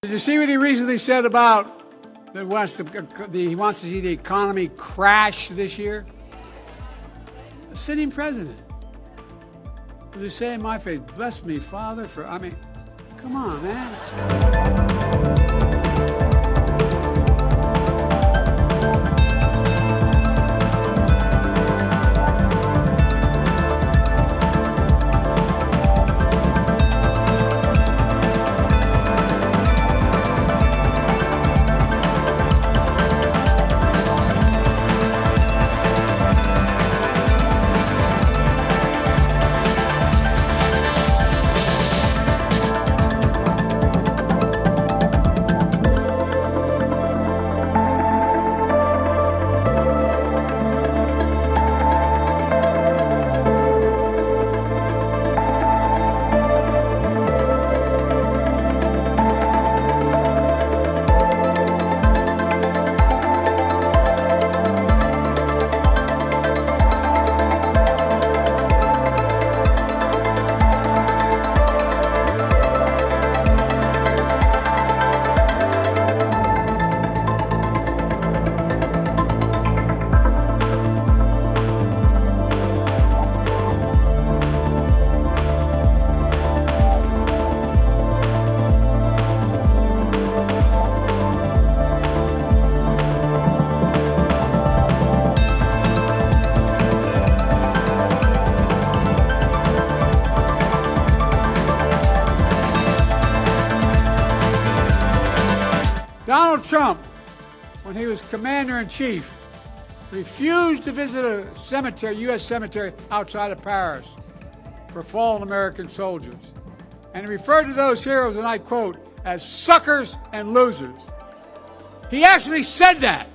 Did you see what he recently said about that he wants to see the economy crash this year? A sitting president. As he say in my face, bless me, Father, come on, man. Donald Trump, when he was commander-in-chief, refused to visit a cemetery, U.S. cemetery outside of Paris for fallen American soldiers. And he referred to those heroes, and I quote, as suckers and losers. He actually said that.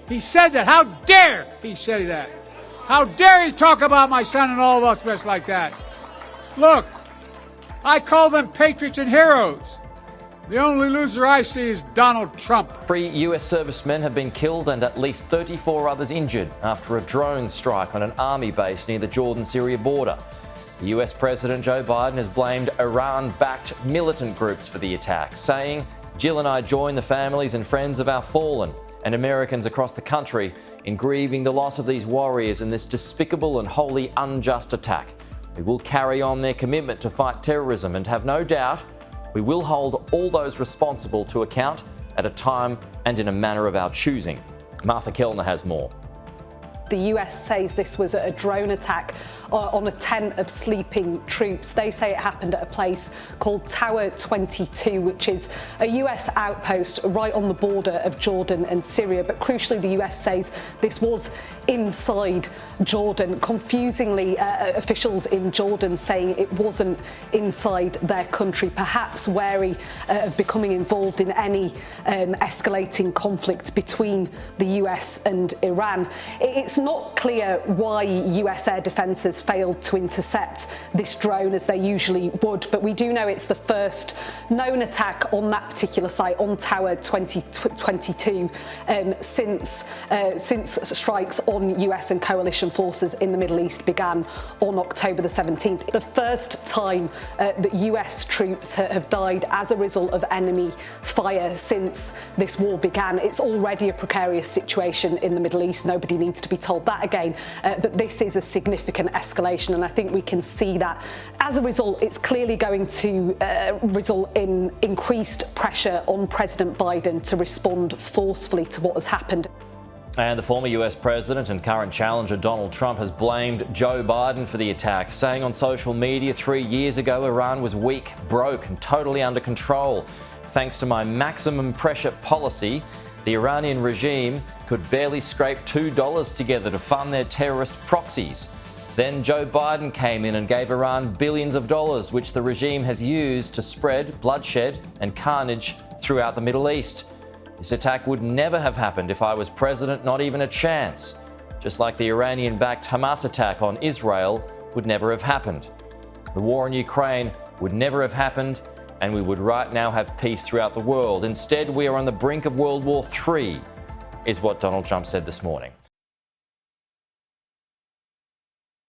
He said that. How dare he say that? How dare he talk about my son and all of us like that? Look, I call them patriots and heroes. The only loser I see is Donald Trump. 3 US servicemen have been killed and at least 34 others injured after a drone strike on an army base near the Jordan-Syria border. The US President Joe Biden has blamed Iran-backed militant groups for the attack, saying, "Jill and I join the families and friends of our fallen and Americans across the country in grieving the loss of these warriors in this despicable and wholly unjust attack. We will carry on their commitment to fight terrorism and have no doubt we will hold all those responsible to account at a time and in a manner of our choosing." Martha Kellner has more. The US says this was a drone attack on a tent of sleeping troops. They say it happened at a place called Tower 22, which is a US outpost right on the border of Jordan and Syria. But crucially, the US says this was inside Jordan. Confusingly, officials in Jordan saying it wasn't inside their country, perhaps wary of becoming involved in any escalating conflict between the US and Iran. It's not clear why US air defences failed to intercept this drone as they usually would, but we do know it's the first known attack on that particular site, on Tower 22, since strikes on US and coalition forces in the Middle East began on October the 17th. The first time that US troops have died as a result of enemy fire since this war began. It's already a precarious situation in the Middle East. Nobody needs to be told that again, but this is a significant escalation, and I think we can see that. As a result, it's clearly going to result in increased pressure on President Biden to respond forcefully to what has happened. And the former US president and current challenger Donald Trump has blamed Joe Biden for the attack, saying on social media 3 years ago Iran was weak, broke and totally under control. Thanks to my maximum pressure policy, the Iranian regime could barely scrape $2 together to fund their terrorist proxies. Then Joe Biden came in and gave Iran billions of dollars, which the regime has used to spread bloodshed and carnage throughout the Middle East. This attack would never have happened if I was president, not even a chance. Just like the Iranian-backed Hamas attack on Israel would never have happened. The war in Ukraine would never have happened, and we would right now have peace throughout the world. Instead, we are on the brink of World War III, is what Donald Trump said this morning.